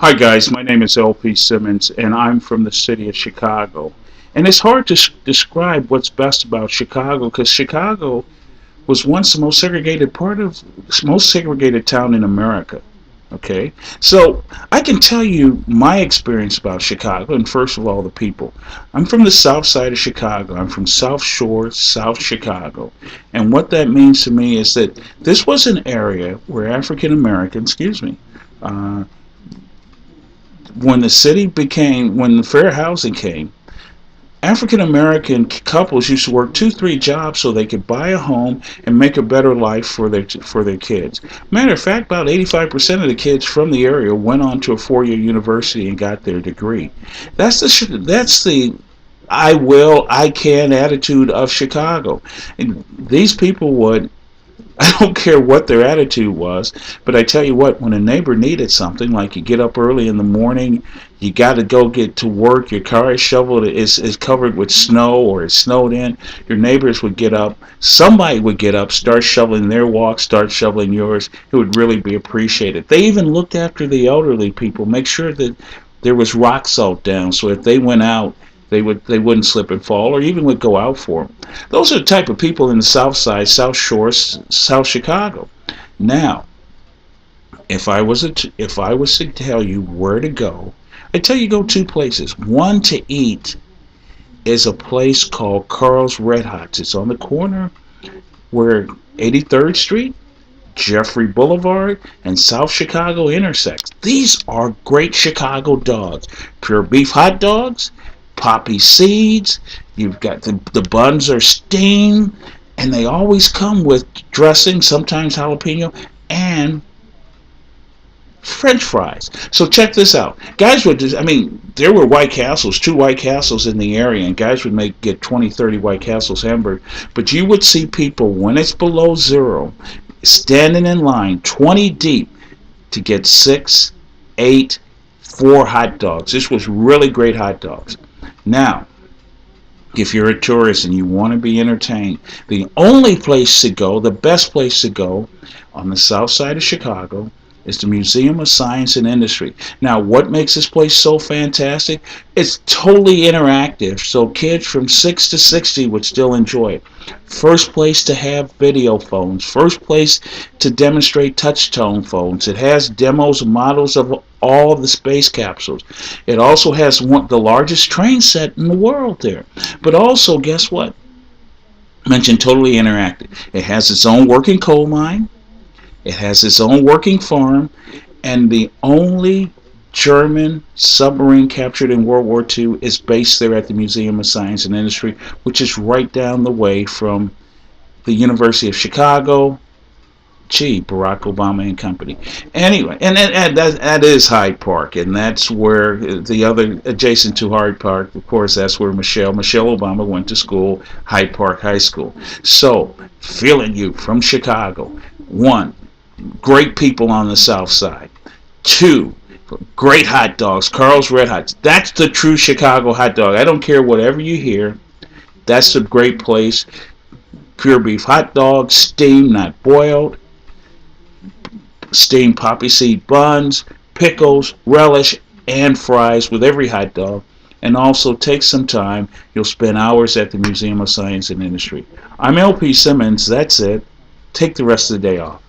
Hi guys, my name is LP Simmons and I'm from the city of Chicago. And it's hard to describe what's best about Chicago because Chicago was once the most segregated town in America. Okay, so I can tell you my experience about Chicago, and first of all, the people. I'm from the south side of Chicago. I'm from South Shore, South Chicago. And what that means to me is that this was an area where African Americans, uh, when the fair housing came, African American couples used to work 2, 3 jobs so they could buy a home and make a better life for their kids. Matter of fact, about 85% of the kids from the area went on to a 4-year university and got their degree. That's the I can attitude of Chicago. And these people would I don't care what their attitude was, but I tell you what, when a neighbor needed something, like you get up early in the morning, you got to go get to work, your car is shoveled, is covered with snow or it's snowed in, your neighbors would get up, somebody would get up, start shoveling their walk, start shoveling yours. It would really be appreciated. They even looked after the elderly people, make sure that there was rock salt down, so if they went out, they wouldn't slip and fall, or even would go out for them. Those are the type of people in the South Side, South Shore, South Chicago. Now, if I was to tell you where to go, I tell you go two places. One to eat is a place called Carl's Red Hots. It's on the corner where 83rd Street, Jeffrey Boulevard, and South Chicago intersects. These are great Chicago dogs. Pure beef hot dogs, poppy seeds. You've got the buns are steamed, and they always come with dressing, sometimes jalapeno, and French fries. So check this out. Guys would just, I mean, there were White Castles, 2 White Castles in the area, and guys would get 20, 30 White Castles hamburgers. But you would see people, when it's below zero, standing in line 20 deep to get 6, 8, 4 hot dogs. This was really great hot dogs. Now, if you're a tourist and you want to be entertained, the only place to go, the best place to go on the south side of Chicago is the Museum of Science and Industry. Now, what makes this place so fantastic? It's totally interactive, so kids from 6 to 60 would still enjoy it. First place to have video phones. First place to demonstrate touch-tone phones. It has demos and models of all of the space capsules. It also has the largest train set in the world there. But also, guess what? I mentioned totally interactive. It has its own working coal mine. It has its own working farm, and the only German submarine captured in World War II is based there at the Museum of Science and Industry, which is right down the way from the University of Chicago. Barack Obama and company. Anyway, and that is Hyde Park, and that's where the other, adjacent to Hyde Park, of course, that's where Michelle Obama went to school, Hyde Park High School. So, feeling you from Chicago. 1, great people on the south side. 2, great hot dogs, Carl's Red Hots. That's the true Chicago hot dog. I don't care whatever you hear. That's a great place. Pure beef hot dogs, steamed, not boiled. Steamed poppy seed buns, pickles, relish, and fries with every hot dog. And also take some time. You'll spend hours at the Museum of Science and Industry. I'm LP Simmons. That's it. Take the rest of the day off.